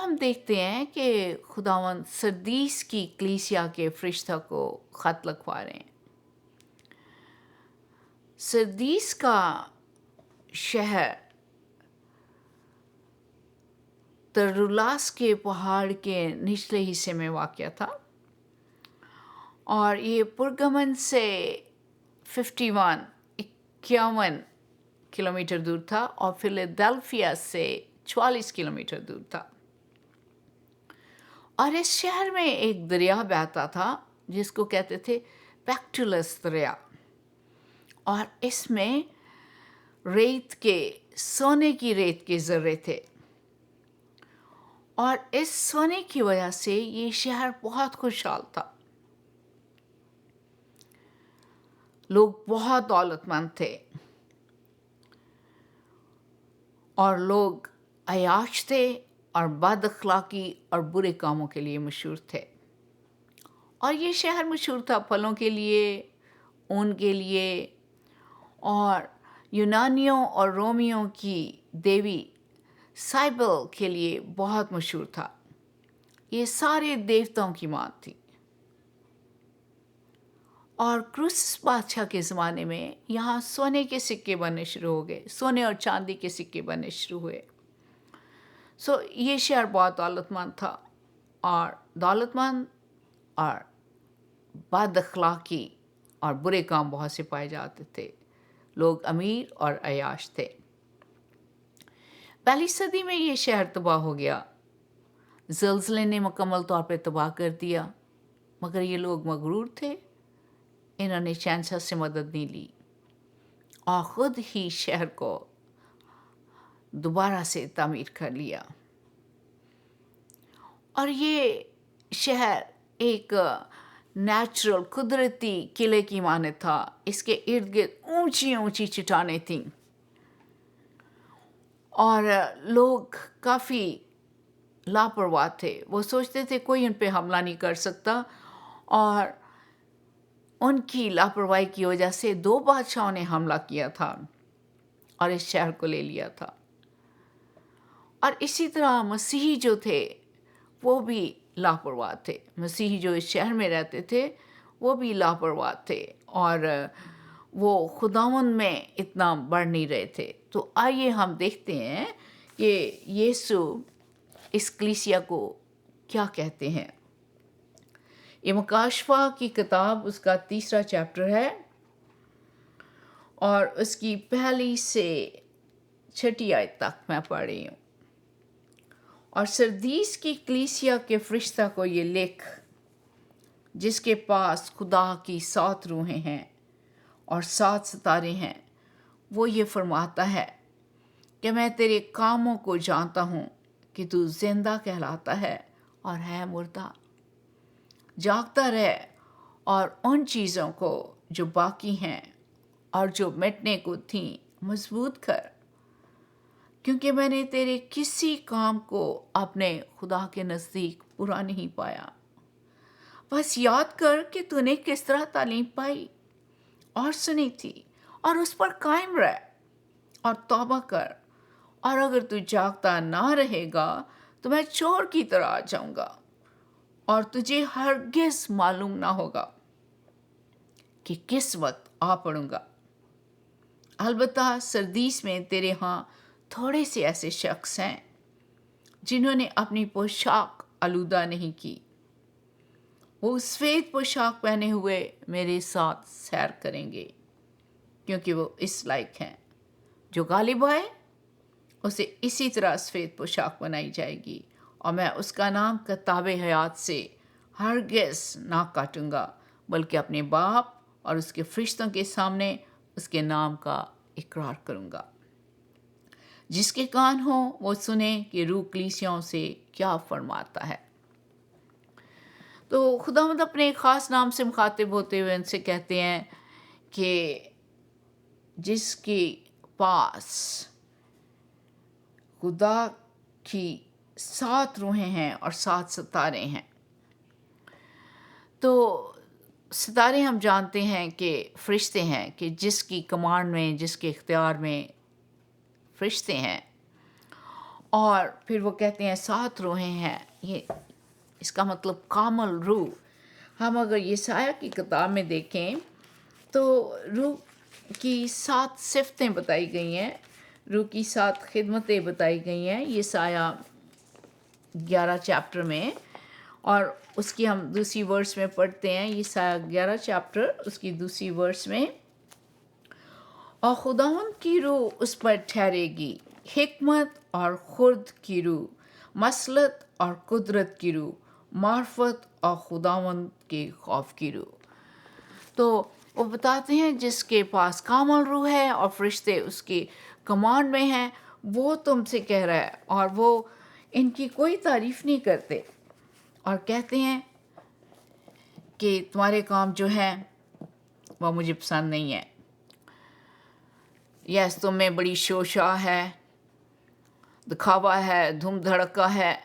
ہم دیکھتے ہیں کہ خداوند سردیس کی کلیسیا کے فرشتہ کو خط لکھوا رہے ہیں. سردیس کا شہر ترلاس کے پہاڑ کے نچلے حصے میں واقع تھا، اور یہ پرگمن سے 51 کلومیٹر دور تھا، اور فیلڈلفیا سے 44 کلومیٹر دور تھا. اور اس شہر میں ایک دریا بہتا تھا جس کو کہتے تھے پیکٹولس دریا، اور اس میں سونے کی ریت کے ذرے تھے. اور اس سونے کی وجہ سے یہ شہر بہت خوشحال تھا. لوگ بہت دولت مند تھے، اور لوگ عیاش تھے اور بد اخلاقی اور برے کاموں کے لیے مشہور تھے. اور یہ شہر مشہور تھا پھلوں کے لیے، اون کے لیے، اور یونانیوں اور رومیوں کی دیوی سائبل کے لیے بہت مشہور تھا. یہ سارے دیوتاؤں کی ماں تھی. اور کروسس بادشاہ کے زمانے میں یہاں سونے کے سکے بننے شروع ہو گئے، سونے اور چاندی کے سکے بننے شروع ہوئے. یہ شہر بہت دولت مند تھا، اور دولت مند اور بد اخلاقی اور برے کام بہت سے پائے جاتے تھے. لوگ امیر اور عیاش تھے. پہلی صدی میں یہ شہر تباہ ہو گیا. زلزلے نے مکمل طور پہ تباہ کر دیا، مگر یہ لوگ مغرور تھے. انہوں نے شہنشاہ سے مدد نہیں لی اور خود ہی شہر کو دوبارہ سے تعمیر کر لیا. اور یہ شہر ایک نیچرل قدرتی قلعے کی مانند تھا. اس کے ارد گرد اونچی اونچی چٹانیں تھیں، اور لوگ کافی لاپرواہ تھے. وہ سوچتے تھے کوئی ان پہ حملہ نہیں کر سکتا، اور ان کی لاپرواہی کی وجہ سے 2 بادشاہوں نے حملہ کیا تھا اور اس شہر کو لے لیا تھا. اور اسی طرح مسیحی جو تھے وہ بھی لاپرواہ تھے. مسیحی جو اس شہر میں رہتے تھے وہ بھی لاپرواہ تھے، اور وہ خداوند میں اتنا بڑھ نہیں رہے تھے. تو آئیے ہم دیکھتے ہیں کہ یسوع اس کلیسیا کو کیا کہتے ہیں. یہ مکاشفہ کی کتاب اس کا 3 چیپٹر ہے، اور اس کی 1 سے 6 آیت تک میں پڑھ رہی ہوں. اور سردیس کی کلیسیا کے فرشتہ کو یہ لکھ، جس کے پاس خدا کی 7 روحیں ہیں اور 7 ستارے ہیں. وہ یہ فرماتا ہے کہ میں تیرے کاموں کو جانتا ہوں کہ تو زندہ کہلاتا ہے اور ہے مردہ. جاگتا رہ اور ان چیزوں کو جو باقی ہیں اور جو مٹنے کو تھیں مضبوط کر، کیونکہ میں نے تیرے کسی کام کو اپنے خدا کے نزدیک برا نہیں پایا. بس یاد کر کہ تو نے کس طرح تعلیم پائی اور سنی تھی، اور اس پر قائم رہ اور توبہ کر. اور اگر تو جاگتا نہ رہے گا تو میں چور کی طرح آ جاؤں گا، اور تجھے ہرگز معلوم نہ ہوگا کہ کس وقت آ پڑوں گا. البتہ سردیس میں تیرے ہاں تھوڑے سے ایسے شخص ہیں جنہوں نے اپنی پوشاک آلودہ نہیں کی. وہ سفید پوشاک پہنے ہوئے میرے ساتھ سیر کریں گے، کیونکہ وہ اس لائق ہیں. جو غالب آئے اسے اسی طرح سفید پوشاک بنائی جائے گی، اور میں اس کا نام کتاب حیات سے ہرگز نہ کاٹوں گا، بلکہ اپنے باپ اور اس کے فرشتوں کے سامنے اس کے نام کا اقرار کروں گا. جس کے کان ہوں وہ سنیں کہ روح کلیسیاؤں سے کیا فرماتا ہے. تو خداوند اپنے خاص نام سے مخاطب ہوتے ہوئے ان سے کہتے ہیں کہ جس کے پاس خدا کی 7 روحیں ہیں اور 7 ستارے ہیں. تو ستارے ہم جانتے ہیں کہ فرشتے ہیں، کہ جس کی کمانڈ میں، جس کے اختیار میں فرشتے ہیں. اور پھر وہ کہتے ہیں 7 روحیں ہیں. یہ اس کا مطلب کامل روح. ہم اگر یسایہ کی کتاب میں دیکھیں تو روح کی 7 صفتیں بتائی گئی ہیں، روح کی 7 خدمتیں بتائی گئی ہیں یسایہ 11 چیپٹر میں. اور اس کی ہم دوسری ورس میں پڑھتے ہیں، یسایہ 11 چیپٹر اس کی دوسری ورس میں. اور خداوند کی روح اس پر ٹھہرے گی، حکمت اور خرد کی روح، مصلحت اور قدرت کی روح، معرفت اور خداوند کے خوف کی روح. تو وہ بتاتے ہیں جس کے پاس کامل روح ہے اور فرشتے اس کی کمانڈ میں ہیں، وہ تم سے کہہ رہا ہے، اور وہ ان کی کوئی تعریف نہیں کرتے اور کہتے ہیں کہ تمہارے کام جو ہیں وہ مجھے پسند نہیں ہے. یس، تم میں بڑی شوشا ہے، دکھاوا ہے، دھوم دھڑکا ہے،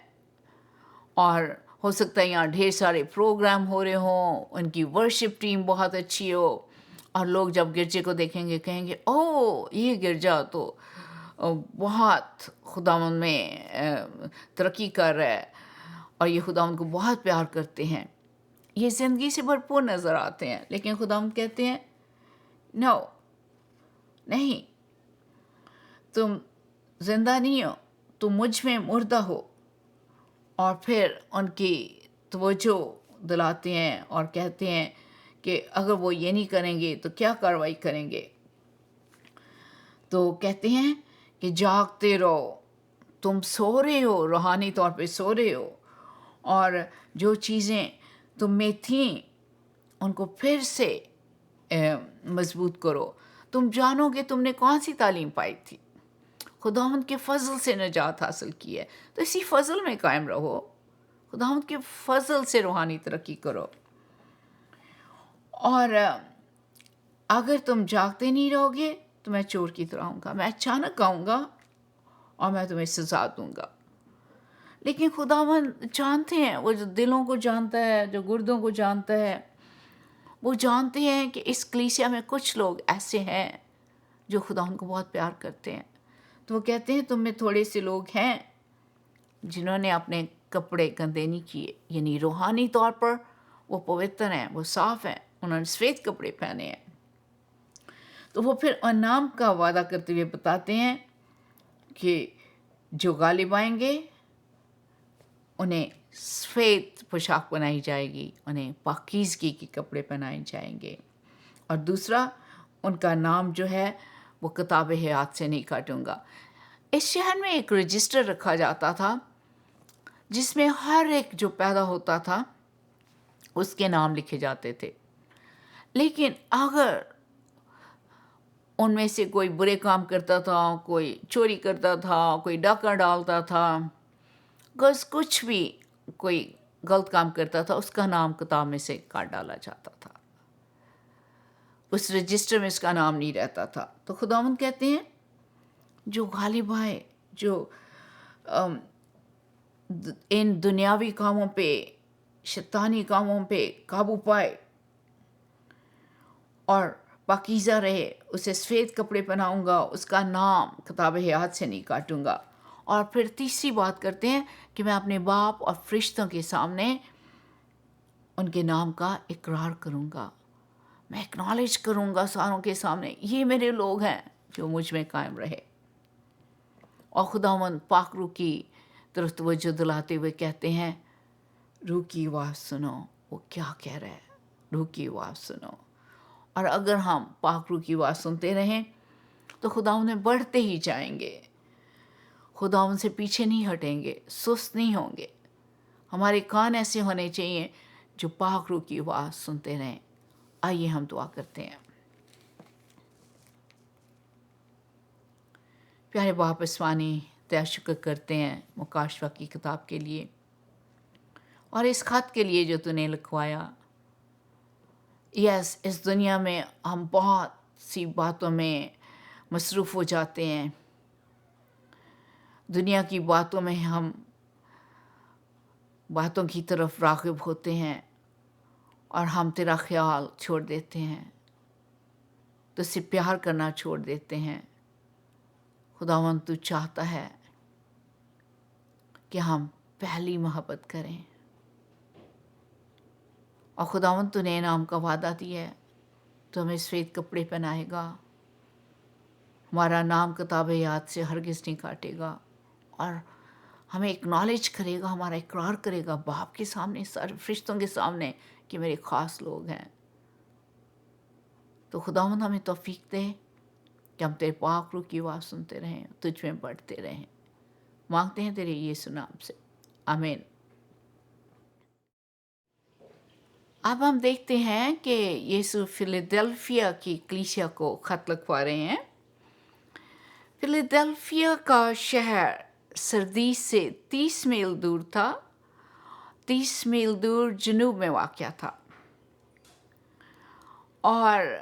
اور ہو سکتا ہے یہاں ڈھیر سارے پروگرام ہو رہے ہوں، ان کی ورشپ ٹیم بہت اچھی ہو، اور لوگ جب گرجے کو دیکھیں گے کہیں گے اوہ یہ گرجا تو بہت خداوند میں ترقی کر رہا ہے، اور یہ خداوند کو بہت پیار کرتے ہیں، یہ زندگی سے بھرپور نظر آتے ہیں. لیکن خداوند کہتے ہیں نو، نہیں، تم زندہ نہیں ہو، تم مجھ میں مردہ ہو. اور پھر ان کی توجہ دلاتے ہیں اور کہتے ہیں کہ اگر وہ یہ نہیں کریں گے تو کیا کارروائی کریں گے. تو کہتے ہیں کہ جاگتے رہو، تم سو رہے ہو، روحانی طور پہ سو رہے ہو، اور جو چیزیں تم میں تھیں ان کو پھر سے مضبوط کرو. تم جانو کہ تم نے کون سی تعلیم پائی تھی، خداوند کے فضل سے نجات حاصل کی ہے، تو اسی فضل میں قائم رہو، خداوند کے فضل سے روحانی ترقی کرو. اور اگر تم جاگتے نہیں رہو گے تو میں چور کی طرح آؤں گا، میں اچانک آؤں گا اور میں تمہیں سزا دوں گا. لیکن خداوند جانتے ہیں، وہ جو دلوں کو جانتا ہے، جو گردوں کو جانتا ہے، وہ جانتے ہیں کہ اس کلیسیا میں کچھ لوگ ایسے ہیں جو خداوند کو بہت پیار کرتے ہیں. تو وہ کہتے ہیں تم میں تھوڑے سے لوگ ہیں جنہوں نے اپنے کپڑے گندے نہیں کیے، یعنی روحانی طور پر وہ پوتر ہیں، وہ صاف ہیں، انہوں نے سفید کپڑے پہنے ہیں. تو وہ پھر انعام کا وعدہ کرتے ہوئے بتاتے ہیں کہ جو غالب آئیں گے انہیں سفید پوشاک بنائی جائے گی، انہیں پاکیزگی کے کپڑے پہنائے جائیں گے، اور دوسرا ان کا نام جو ہے وہ کتاب حیات سے نہیں کاٹوں گا. اس شہر میں ایک رجسٹر رکھا جاتا تھا جس میں ہر ایک جو پیدا ہوتا تھا اس کے نام لکھے جاتے تھے. لیکن اگر ان میں سے کوئی برے کام کرتا تھا، کوئی چوری کرتا تھا، کوئی ڈاکہ ڈالتا تھا، کچھ بھی کوئی غلط کام کرتا تھا، اس کا نام کتاب میں سے کاٹ ڈالا جاتا تھا، اس رجسٹر میں اس کا نام نہیں رہتا تھا. تو خداوند کہتے ہیں جو غالب آئے، جو ان دنیاوی کاموں پہ، شیطانی کاموں پہ قابو پائے اور پاکیزہ رہے، اسے سفید کپڑے پہناؤں گا، اس کا نام کتاب حیات سے نہیں کاٹوں گا. اور پھر تیسری بات کرتے ہیں کہ میں اپنے باپ اور فرشتوں کے سامنے ان کے نام کا اقرار کروں گا، میں ایکنالج کروں گا ساروں کے سامنے، یہ میرے لوگ ہیں جو مجھ میں قائم رہے. اور خداوند پاک روح کی طرف توجہ دلاتے ہوئے کہتے ہیں روح کی آواز سنو، وہ کیا کہہ رہا ہے، روح کی آواز سنو. اور اگر ہم پاک روح کی آواز سنتے رہیں تو خداوند میں بڑھتے ہی جائیں گے، خداوند سے پیچھے نہیں ہٹیں گے، سست نہیں ہوں گے. ہمارے کان ایسے ہونے چاہیے جو پاک روح کی آواز سنتے رہیں. آئیے ہم دعا کرتے ہیں. پیارے باپ اسمانی، تیرا شکر کرتے ہیں مکاشفہ کی کتاب کے لیے اور اس خط کے لیے جو تو نے لکھوایا. یس، اس دنیا میں ہم بہت سی باتوں میں مصروف ہو جاتے ہیں، دنیا کی باتوں میں ہم باتوں کی طرف راغب ہوتے ہیں اور ہم تیرا خیال چھوڑ دیتے ہیں، تو سے پیار کرنا چھوڑ دیتے ہیں. خداوند تو چاہتا ہے کہ ہم پہلی محبت کریں. اور خداوند تو نے انعام کا وعدہ دیا ہے، تو ہمیں سفید کپڑے پہنائے گا، ہمارا نام کتاب یاد سے ہرگز نہیں کاٹے گا، اور ہمیں اکنالج کرے گا، ہمارا اقرار کرے گا باپ کے سامنے، سارے فرشتوں کے سامنے کہ میرے خاص لوگ ہیں. تو خداوند ہمیں توفیق دے کہ ہم تیرے پاک روح کی آواز سنتے رہیں، تجھ میں بڑھتے رہیں. مانگتے ہیں تیرے یسوع نام سے، آمین. اب ہم دیکھتے ہیں کہ یسوع فلیدلفیا کی کلیسیا کو خط لکھوا رہے ہیں. فلیدلفیا کا شہر سردیس سے 30 میل دور تھا، 30 میل دور جنوب میں واقع تھا، اور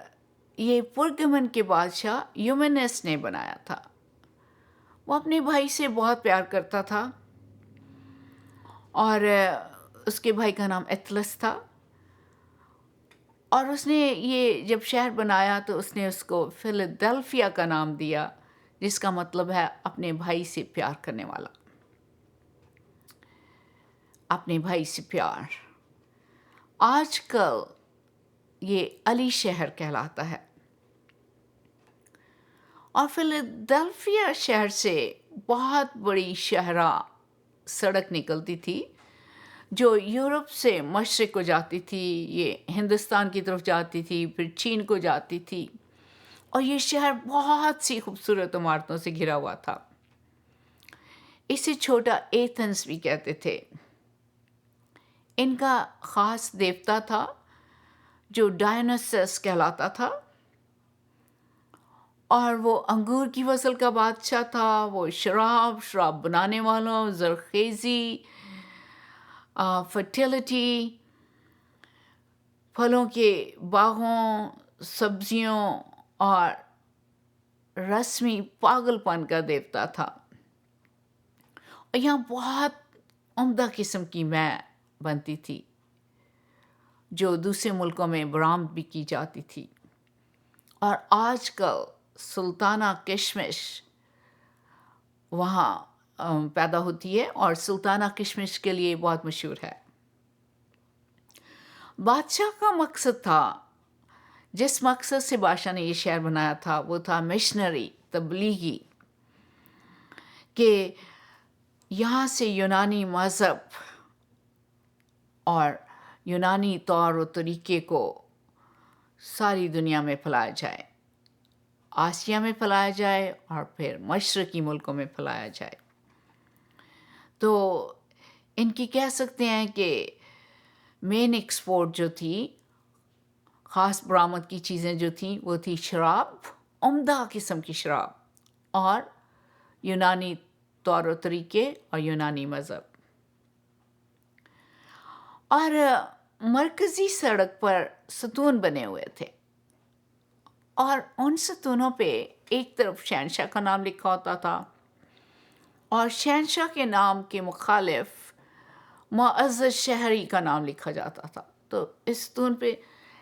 یہ پرگمن کے بادشاہ یومینس نے بنایا تھا. وہ اپنے بھائی سے بہت پیار کرتا تھا، اور اس کے بھائی کا نام ایتلس تھا، اور اس نے یہ جب شہر بنایا تو اس نے اس کو فلیدلفیا کا نام دیا، جس کا مطلب ہے اپنے بھائی سے پیار کرنے والا، اپنے بھائی سے پیار. آج کل یہ علی شہر کہلاتا ہے، اور فلیدلفیا شہر سے بہت بڑی شاہراہ سڑک نکلتی تھی جو یورپ سے مشرق کو جاتی تھی، یہ ہندوستان کی طرف جاتی تھی، پھر چین کو جاتی تھی، اور یہ شہر بہت سی خوبصورت عمارتوں سے گھرا ہوا تھا. اسے چھوٹا ایتھنز بھی کہتے تھے. ان کا خاص دیوتا تھا جو ڈائنوسس کہلاتا تھا، اور وہ انگور کی فصل کا بادشاہ تھا. وہ شراب بنانے والوں، زرخیزی، فرٹیلٹی، پھلوں کے باغوں، سبزیوں اور رسمی پاگل پن کا دیوتا تھا. اور یہاں بہت عمدہ قسم کی مے بنتی تھی جو دوسرے ملکوں میں برآمد بھی کی جاتی تھی. اور آج کل سلطانہ کشمش وہاں پیدا ہوتی ہے، اور سلطانہ کشمش کے لیے بہت مشہور ہے. بادشاہ کا مقصد تھا، جس مقصد سے بادشاہ نے یہ شہر بنایا تھا، وہ تھا مشنری، تبلیغی، کہ یہاں سے یونانی مذہب اور یونانی طور و طریقے کو ساری دنیا میں پھیلایا جائے، آسیا میں پھیلایا جائے، اور پھر مشرقی ملکوں میں پھیلایا جائے. تو ان کی کہہ سکتے ہیں کہ مین ایکسپورٹ جو تھی، خاص برآمد کی چیزیں جو تھیں، وہ تھی شراب، عمدہ قسم کی شراب، اور یونانی طور و طریقے اور یونانی مذہب. اور مرکزی سڑک پر ستون بنے ہوئے تھے، اور ان ستونوں پہ ایک طرف شہنشاہ کا نام لکھا ہوتا تھا، اور شہنشاہ کے نام کے مخالف معزز شہری کا نام لکھا جاتا تھا. تو اس ستون پہ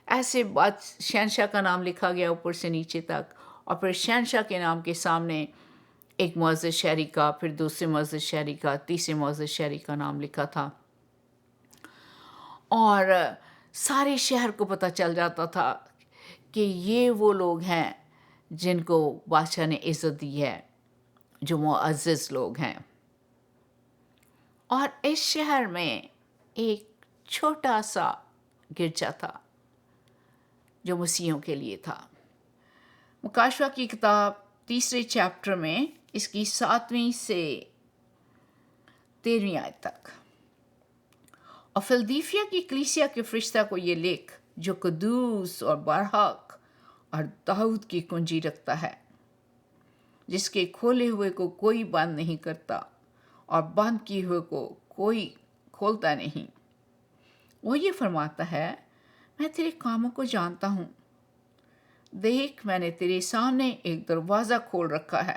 ایسے شہنشاہ کا نام لکھا گیا اوپر سے نیچے تک، اور پھر شہنشاہ کے نام کے سامنے ایک معزز شہری کا، پھر دوسرے معزز شہری کا، تیسرے معزز شہری کا نام لکھا تھا. اور سارے شہر کو پتہ چل جاتا تھا کہ یہ وہ لوگ ہیں جن کو بادشاہ نے عزت دی ہے، جو معزز لوگ ہیں. اور اس شہر میں ایک چھوٹا سا گرجا تھا جو مسیحیوں کے لیے تھا. مکاشوہ کی کتاب 3 چیپٹر میں اس کی 7ویں سے 13ویں آیت تک. اور فلدیفیا کی کلیسیا کے فرشتہ کو یہ لکھ جو قدوس اور برحق اور داؤد کی کنجی رکھتا ہے، جس کے کھولے ہوئے کو کوئی بند نہیں کرتا اور بند کیے ہوئے کو کوئی کھولتا نہیں. وہ یہ فرماتا ہے، میں تیرے کاموں کو جانتا ہوں. دیکھ، میں نے تیرے سامنے ایک دروازہ کھول رکھا ہے،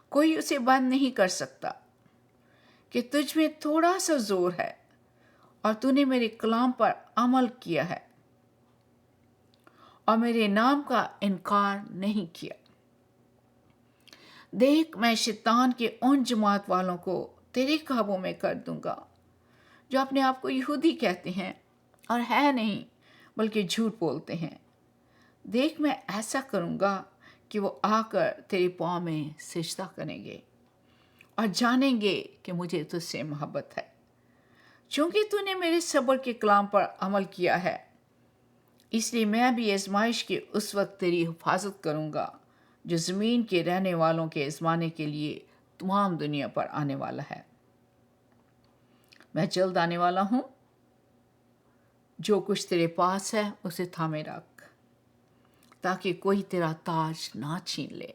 کوئی اسے بند نہیں کر سکتا، کہ تجھ میں تھوڑا سا زور ہے، اور تو نے میرے کلام پر عمل کیا ہے، اور میرے نام کا انکار نہیں کیا. دیکھ میں شیطان کے ان جماعت والوں کو تیرے قابو میں کر دوں گا جو اپنے آپ کو یہودی کہتے ہیں اور ہے نہیں بلکہ جھوٹ بولتے ہیں۔ دیکھ میں ایسا کروں گا کہ وہ آ کر تیرے پاؤں میں سجدہ کریں گے اور جانیں گے کہ مجھے تجھ سے محبت ہے، چونکہ تو نے میرے صبر کے کلام پر عمل کیا ہے، اس لیے میں بھی آزمائش کے اس وقت تیری حفاظت کروں گا جو زمین کے رہنے والوں کے آزمانے کے لیے تمام دنیا پر آنے والا ہے۔ میں جلد آنے والا ہوں، جو کچھ تیرے پاس ہے اسے تھامے رکھ تاکہ کوئی تیرا تاج نہ چھین لے۔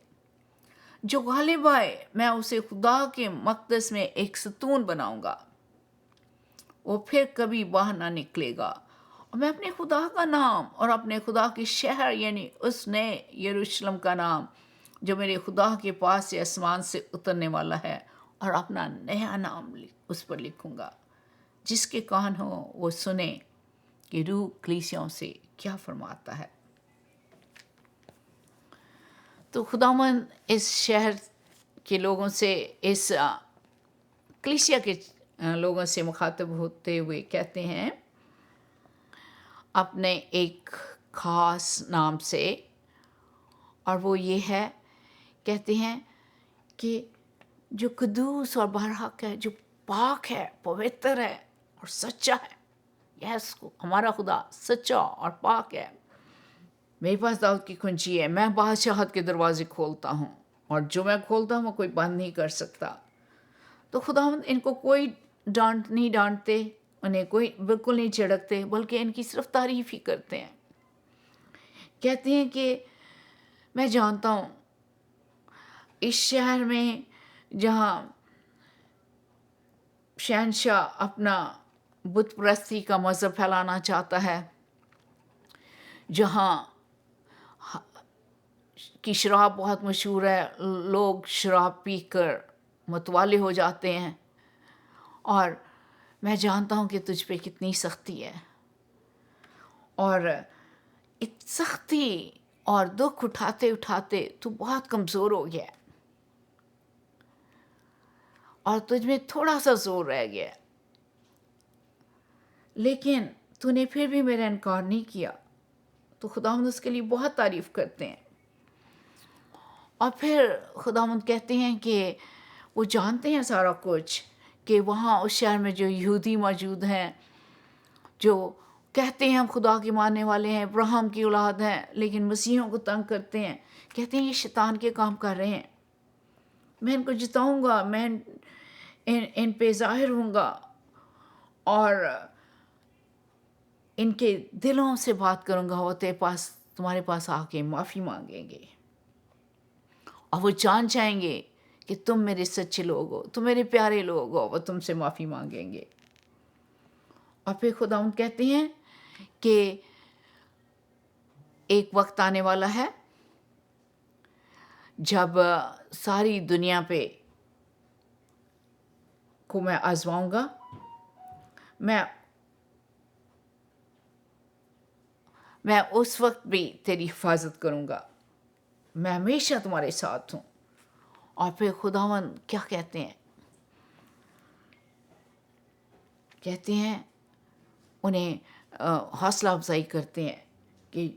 جو غالب آئے میں اسے خدا کے مقدس میں ایک ستون بناؤں گا، وہ پھر کبھی باہر نہ نکلے گا، اور میں اپنے خدا کا نام اور اپنے خدا کے شہر یعنی اس نئے یروشلم کا نام جو میرے خدا کے پاس سے آسمان سے اترنے والا ہے، اور اپنا نیا نام اس پر لکھوں گا۔ جس کے کان ہو وہ سنے کہ روح کلیسیوں سے کیا فرماتا ہے۔ تو خداوند اس شہر کے لوگوں سے، اس کلیسیا کے لوگوں سے مخاطب ہوتے ہوئے کہتے ہیں اپنے ایک خاص نام سے، اور وہ یہ ہے، کہتے ہیں کہ جو قدوس اور برحق ہے، جو پاک ہے، پوتر ہے اور سچا ہے۔ یس، ہمارا خدا سچا اور پاک ہے۔ میرے پاس داؤد کی کنجی ہے، میں بادشاہت کے دروازے کھولتا ہوں، اور جو میں کھولتا ہوں وہ کوئی بند نہیں کر سکتا۔ تو خداوند ان کو کوئی نہیں ڈانٹتے، انہیں کوئی بالکل نہیں جھڑکتے، بلکہ ان کی صرف تعریف ہی کرتے ہیں۔ کہتے ہیں کہ میں جانتا ہوں اس شہر میں جہاں شہنشاہ اپنا بت پرستی کا مذہب پھیلانا چاہتا ہے، جہاں کی شراب بہت مشہور ہے، لوگ شراب پی کر متوالے ہو جاتے ہیں، اور میں جانتا ہوں کہ تجھ پہ کتنی سختی ہے، اور سختی اور دکھ اٹھاتے اٹھاتے تو بہت کمزور ہو گیا، اور تجھ میں تھوڑا سا زور رہ گیا، لیکن تو نے پھر بھی میرا انکار نہیں کیا۔ تو خداوند اس کے لیے بہت تعریف کرتے ہیں، اور پھر خداوند کہتے ہیں کہ وہ جانتے ہیں سارا کچھ، کہ وہاں اس شہر میں جو یہودی موجود ہیں، جو کہتے ہیں ہم خدا کے ماننے والے ہیں، ابراہیم کی اولاد ہیں، لیکن مسیحوں کو تنگ کرتے ہیں، کہتے ہیں یہ شیطان کے کام کر رہے ہیں، میں ان کو جتاؤں گا، میں ان پہ ظاہر ہوں گا، اور ان کے دلوں سے بات کروں گا، وہ تمہارے پاس آ کے معافی مانگیں گے، اور وہ جان جائیں گے کہ تم میرے سچے لوگ ہو، تم میرے پیارے لوگ ہو، وہ تم سے معافی مانگیں گے۔ اور پھر خداوند کہتے ہیں کہ ایک وقت آنے والا ہے جب ساری دنیا پہ کو میں آزماؤں گا، میں اس وقت بھی تیری حفاظت کروں گا، میں ہمیشہ تمہارے ساتھ ہوں۔ اور پھر خداوند کیا کہتے ہیں؟ کہتے ہیں انہیں حوصلہ افزائی کرتے ہیں کہ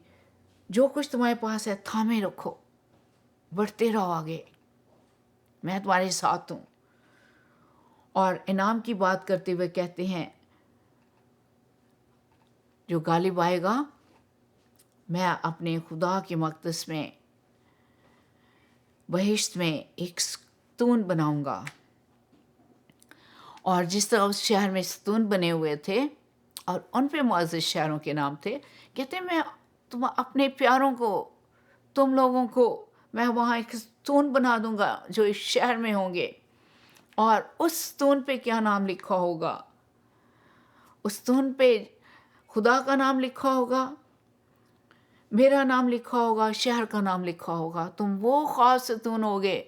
جو کچھ تمہارے پاس ہے تھامے رکھو، بڑھتے رہو آگے، میں تمہارے ساتھ ہوں۔ اور انعام کی بات کرتے ہوئے کہتے ہیں جو غالب آئے گا میں اپنے خدا کے مقدس میں بہشت میں ایک ستون بناؤں گا، اور جس طرح اس شہر میں ستون بنے ہوئے تھے اور ان پہ معزز شہروں کے نام تھے، کہتے ہیں میں اپنے پیاروں کو، تم لوگوں کو میں وہاں ایک ستون بنا دوں گا جو اس شہر میں ہوں گے، اور اس ستون پہ کیا نام لکھا ہوگا؟ اس ستون پہ خدا کا نام لکھا ہوگا، میرا نام لکھا ہوگا، شہر کا نام لکھا ہوگا۔ تم وہ خاص ستون ہوگے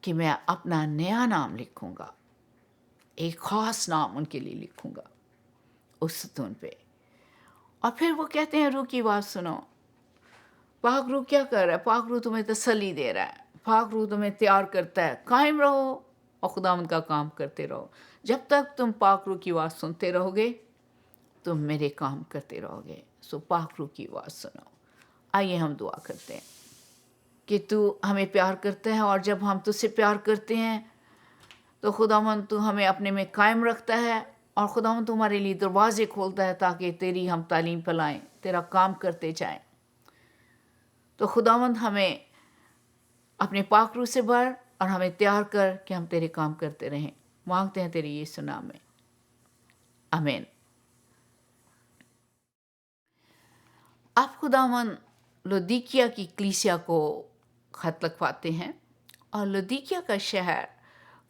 کہ میں اپنا نیا نام لکھوں گا، ایک خاص نام ان کے لیے لکھوں گا اس ستون پہ۔ اور پھر وہ کہتے ہیں روح کی بات سنو، پاک روح کیا کر رہا ہے؟ پاک روح تمہیں تسلی دے رہا ہے، پاک روح تمہیں تیار کرتا ہے، قائم رہو اور خداوند کا کام کرتے رہو۔ جب تک تم پاک روح کی آواز سنتے رہو گے تم میرے کام کرتے رہو گے۔ سو پاک روح کی آواز سنو۔ آئیے ہم دعا کرتے ہیں کہ تو ہمیں پیار کرتا ہے، اور جب ہم تجھ سے پیار کرتے ہیں تو خداوند تو ہمیں اپنے میں قائم رکھتا ہے، اور خداوند تو ہمارے لیے دروازے کھولتا ہے تاکہ تیری ہم تعلیم پھیلائیں، تیرا کام کرتے جائیں۔ تو خداوند ہمیں اپنے پاک روح سے بھر اور ہمیں تیار کر کہ ہم تیرے کام کرتے رہیں۔ مانگتے ہیں تیرے یسوع نام میں، آمین۔ اب خداوند لودیکیا کی کلیسیا کو خط لکھواتے ہیں، اور لودیکیا کا شہر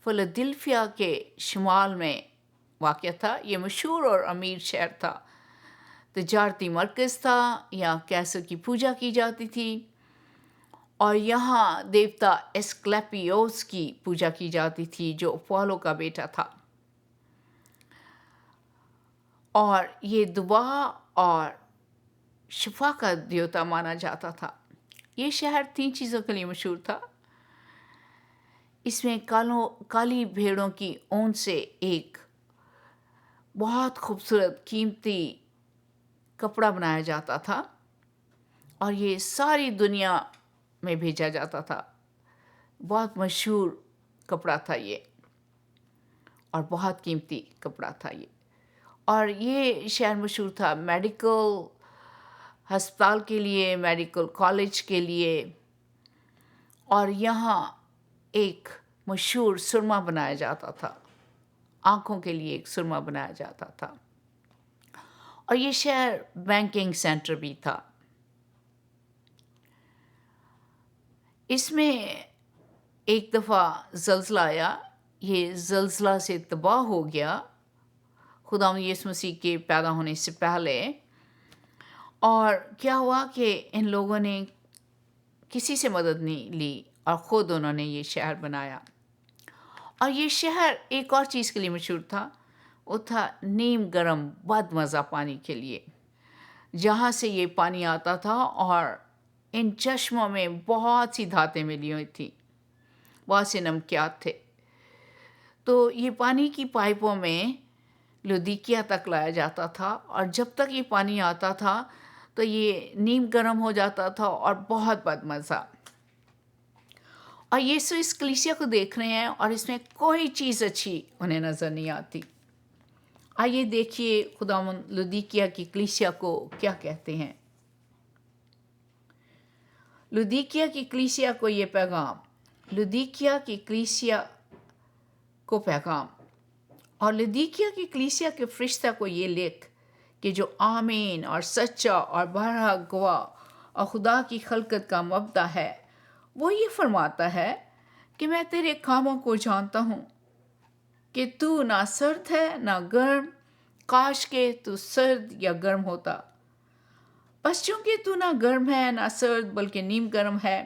فلادلفیا کے شمال میں واقع تھا۔ یہ مشہور اور امیر شہر تھا، تجارتی مرکز تھا، یہاں کیسر کی پوجا کی جاتی تھی، اور یہاں دیوتا ایسکلیپیوس کی پوجا کی جاتی تھی جو اپولو کا بیٹا تھا، اور یہ دعا اور شفا کا دیوتا مانا جاتا تھا۔ یہ شہر 3 چیزوں کے لیے مشہور تھا۔ اس میں کالی بھیڑوں کی اون سے ایک بہت خوبصورت قیمتی کپڑا بنایا جاتا تھا، اور یہ ساری دنیا میں بھیجا جاتا تھا۔ بہت مشہور کپڑا تھا یہ، اور بہت قیمتی کپڑا تھا یہ۔ اور یہ شہر مشہور تھا میڈیکل ہسپتال کے لیے، میڈیکل کالج کے لیے، اور یہاں ایک مشہور سرما بنایا جاتا تھا، آنکھوں کے لیے ایک سرما بنایا جاتا تھا، اور یہ شہر بینکنگ سینٹر بھی تھا۔ اس میں ایک دفعہ زلزلہ آیا، یہ زلزلہ سے تباہ ہو گیا خداوند یسوع مسیح کے پیدا ہونے سے پہلے۔ اور کیا ہوا کہ ان لوگوں نے کسی سے مدد نہیں لی اور خود انہوں نے یہ شہر بنایا۔ اور یہ شہر ایک اور چیز کے لیے مشہور تھا، وہ تھا نیم گرم بد مزہ پانی کے لیے، جہاں سے یہ پانی آتا تھا، اور ان چشموں میں بہت سی دھاتیں ملی ہوئی تھیں، بہت سے نمکیات تھے۔ تو یہ پانی کی پائپوں میں لودیکیا تک لایا جاتا تھا، اور جب تک یہ پانی آتا تھا تو یہ نیم گرم ہو جاتا تھا اور بہت بد مزہ۔ اور یسوع اس کلیسیا کو دیکھ رہے ہیں، اور اس میں کوئی چیز اچھی انہیں نظر نہیں آتی۔ آئیے دیکھیے خداوند لودیکیا کی کلیسیا کو کیا کہتے ہیں۔ لودیکیا کی کلیسیا کو یہ پیغام، لودیکیا کی کلیسیا کو پیغام، اور لودیکیا کی کلیسیا کے فرشتہ کو یہ لکھ کہ جو آمین اور سچا اور برحق گواہ اور خدا کی خلقت کا مبدع ہے، وہ یہ فرماتا ہے کہ میں تیرے کاموں کو جانتا ہوں کہ تو نہ سرد ہے نہ گرم، کاش کہ تو سرد یا گرم ہوتا، بس چونکہ تو نہ گرم ہے نہ سرد بلکہ نیم گرم ہے،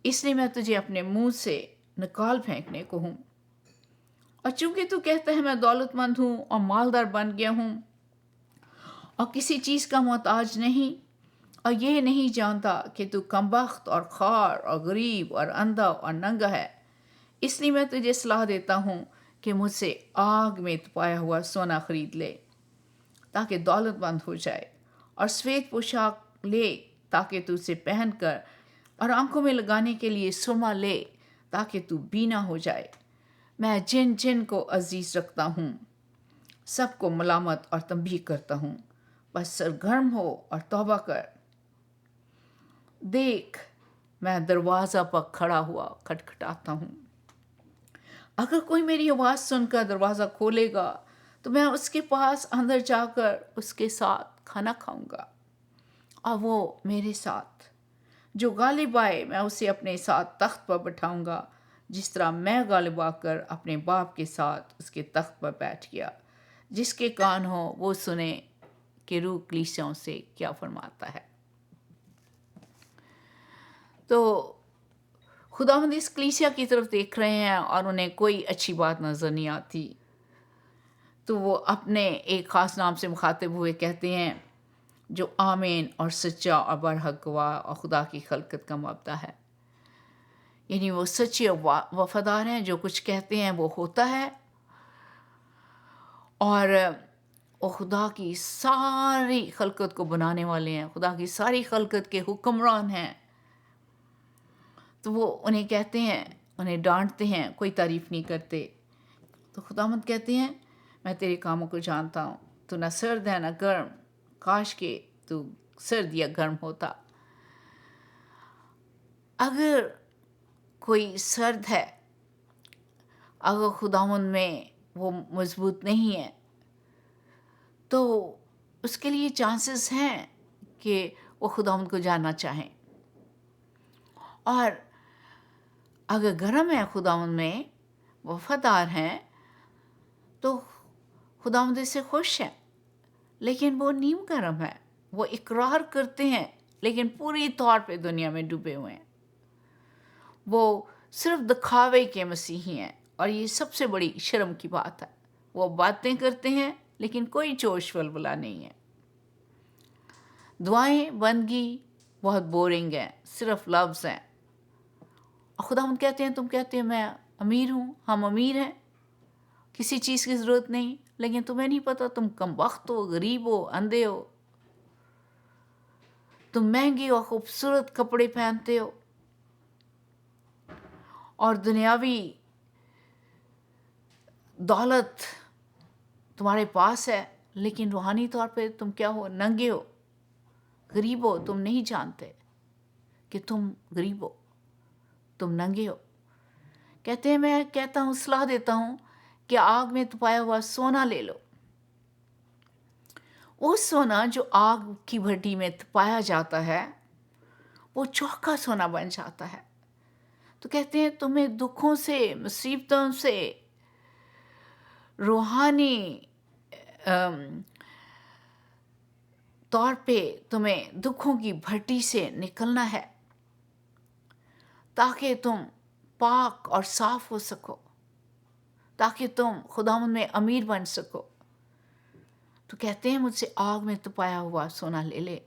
اس لیے میں تجھے اپنے منہ سے نکال پھینکنے کو ہوں۔ اور چونکہ تو کہتا ہے میں دولت مند ہوں اور مالدار بن گیا ہوں اور کسی چیز کا محتاج نہیں، اور یہ نہیں جانتا کہ تو کمبخت اور خوار اور غریب اور اندھا اور ننگا ہے، اس لیے میں تجھے صلاح دیتا ہوں کہ مجھ سے آگ میں تپایا ہوا سونا خرید لے تاکہ دولت مند ہو جائے، اور سفید پوشاک لے تاکہ تو اسے پہن کر، اور آنکھوں میں لگانے کے لیے سرما لے تاکہ تو بینا ہو جائے۔ میں جن جن کو عزیز رکھتا ہوں سب کو ملامت اور تنبیہ کرتا ہوں، بس سرگرم ہو اور توبہ کر۔ دیکھ میں دروازہ پر کھڑا ہوا کھٹکھٹاتا ہوں، اگر کوئی میری آواز سن کر دروازہ کھولے گا تو میں اس کے پاس اندر جا کر اس کے ساتھ کھانا کھاؤں گا اور وہ میرے ساتھ۔ جو غالب آئے میں اسے اپنے ساتھ تخت پر بٹھاؤں گا، جس طرح میں غالب آ کر اپنے باپ کے ساتھ اس کے تخت پر بیٹھ گیا۔ جس کے کان ہو وہ سنے کہ روح کلیسیوں سے کیا فرماتا ہے۔ تو خداوند اس کلیسیا کی طرف دیکھ رہے ہیں اور انہیں کوئی اچھی بات نظر نہیں آتی، تو وہ اپنے ایک خاص نام سے مخاطب ہوئے کہتے ہیں جو آمین اور سچا اور برحق گواہ اور خدا کی خلقت کا مبدع ہے۔ یعنی وہ سچے اور وفادار ہیں، جو کچھ کہتے ہیں وہ ہوتا ہے، اور وہ خدا کی ساری خلقت کو بنانے والے ہیں، خدا کی ساری خلقت کے حکمران ہیں. تو وہ انہیں کہتے ہیں، انہیں ڈانٹتے ہیں، کوئی تعریف نہیں کرتے. تو خداوند کہتے ہیں میں تیرے کاموں کو جانتا ہوں، تو نہ سرد ہے نہ گرم، کاش کہ تو سرد یا گرم ہوتا. اگر کوئی سرد ہے، اگر خداوند میں وہ مضبوط نہیں ہے، تو اس کے لیے چانسز ہیں کہ وہ خداوند کو جاننا چاہیں. اور اگر گرم ہے، خداوند میں وفادار ہیں، تو خداوند سے خوش ہے. لیکن وہ نیم گرم ہے، وہ اقرار کرتے ہیں لیکن پوری طور پہ دنیا میں ڈوبے ہوئے ہیں. وہ صرف دکھاوے کے مسیحی ہیں، اور یہ سب سے بڑی شرم کی بات ہے. وہ باتیں کرتے ہیں لیکن کوئی جوش ولولہ نہیں ہے. دعائیں بندگی بہت بورنگ ہیں، صرف لفظ ہیں. اور خداوند کہتے ہیں، تم کہتے ہیں میں امیر ہوں، ہم امیر ہیں، کسی چیز کی ضرورت نہیں، لیکن تمہیں نہیں پتہ تم کم بخت ہو، غریب ہو، اندھے ہو. تم مہنگے اور خوبصورت کپڑے پہنتے ہو اور دنیاوی دولت تمہارے پاس ہے، لیکن روحانی طور پہ تم کیا ہو؟ ننگے ہو، غریب ہو. تم نہیں جانتے کہ تم غریب ہو، تم ننگے ہو. کہتے ہیں میں کہتا ہوں، صلاح دیتا ہوں کہ آگ میں تپایا ہوا سونا لے لو. وہ سونا جو آگ کی بھٹی میں تپایا جاتا ہے وہ چوکھا سونا بن جاتا ہے. تو کہتے ہیں تمہیں دکھوں سے، مصیبتوں سے، روحانی طور پہ تمہیں دکھوں کی بھٹی سے نکلنا ہے تاکہ تم پاک اور صاف ہو سکو، تاکہ تم خداوند میں امیر بن سکو. تو کہتے ہیں مجھ سے آگ میں تپایا ہوا سونا لے لے،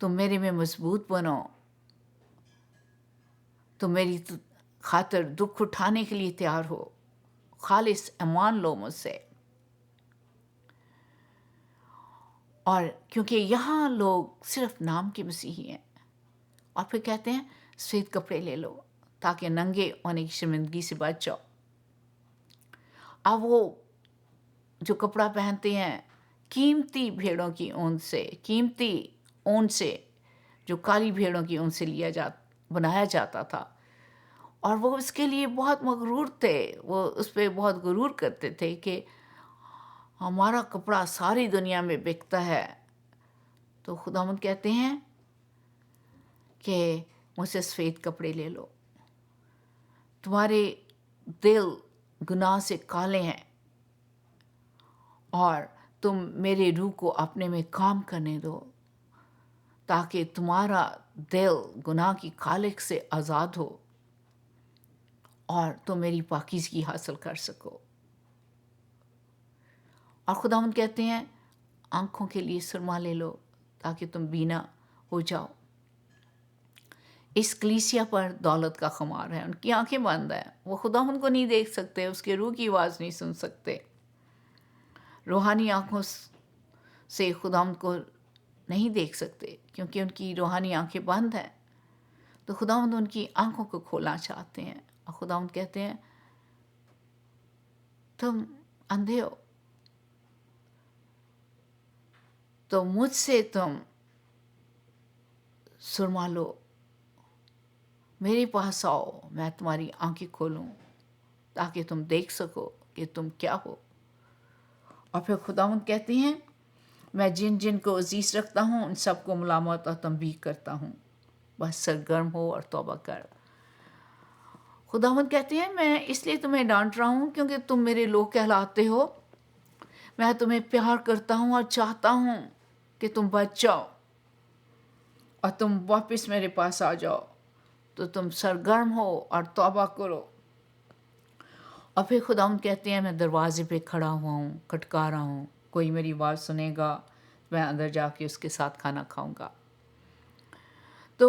تم میرے میں مضبوط بنو، تم میری خاطر دکھ اٹھانے کے لیے تیار ہو، خالص ایمان لو مجھ سے. اور کیونکہ یہاں لوگ صرف نام کے مسیحی ہیں. اور پھر کہتے ہیں سفید کپڑے لے لو تاکہ ننگے ہونے کی شرمندگی سے بچ جاؤ. اب وہ جو کپڑا پہنتے ہیں قیمتی بھیڑوں کی اون سے، قیمتی اون سے، جو کالی بھیڑوں کی اون سے بنایا جاتا تھا، اور وہ اس کے لیے بہت مغرور تھے. وہ اس پہ بہت غرور کرتے تھے کہ ہمارا کپڑا ساری دنیا میں بکتا ہے. تو خداوند کہتے ہیں کہ مجھ سے سفید کپڑے لے لو. تمہارے دل گناہ سے کالے ہیں اور تم میرے روح کو اپنے میں کام کرنے دو تاکہ تمہارا دل گناہ کی کالک سے آزاد ہو اور تم میری پاکیزگی حاصل کر سکو. اور خداوند کہتے ہیں آنکھوں کے لیے سرما لے لو تاکہ تم بینا ہو جاؤ. اس کلیسیا پر دولت کا خمار ہے، ان کی آنکھیں بند ہیں، وہ خداوند کو نہیں دیکھ سکتے، اس کے روح کی آواز نہیں سن سکتے. روحانی آنکھوں سے خداوند کو نہیں دیکھ سکتے کیونکہ ان کی روحانی آنکھیں بند ہیں. تو خداوند ان کی آنکھوں کو کھولنا چاہتے ہیں. اور خداوند کہتے ہیں تم اندھے ہو، تو مجھ سے تم سرما لو، میرے پاس آؤ، میں تمہاری آنکھیں کھولوں تاکہ تم دیکھ سکو کہ تم کیا ہو. اور پھر خداوند کہتے ہیں میں جن جن کو عزیز رکھتا ہوں ان سب کو ملامت اور تنبیہ کرتا ہوں، بس سرگرم ہو اور توبہ کر. خداوند کہتے ہیں میں اس لیے تمہیں ڈانٹ رہا ہوں کیونکہ تم میرے لوگ کہلاتے ہو. میں تمہیں پیار کرتا ہوں اور چاہتا ہوں کہ تم بچ جاؤ اور تم واپس میرے پاس آ جاؤ. تو تم سرگرم ہو اور توبہ کرو. اور پھر خداوند کہتے ہیں میں دروازے پہ کھڑا ہوا ہوں، کھٹکا رہا ہوں، کوئی میری آواز سنے گا، میں اندر جا کے اس کے ساتھ کھانا کھاؤں گا. تو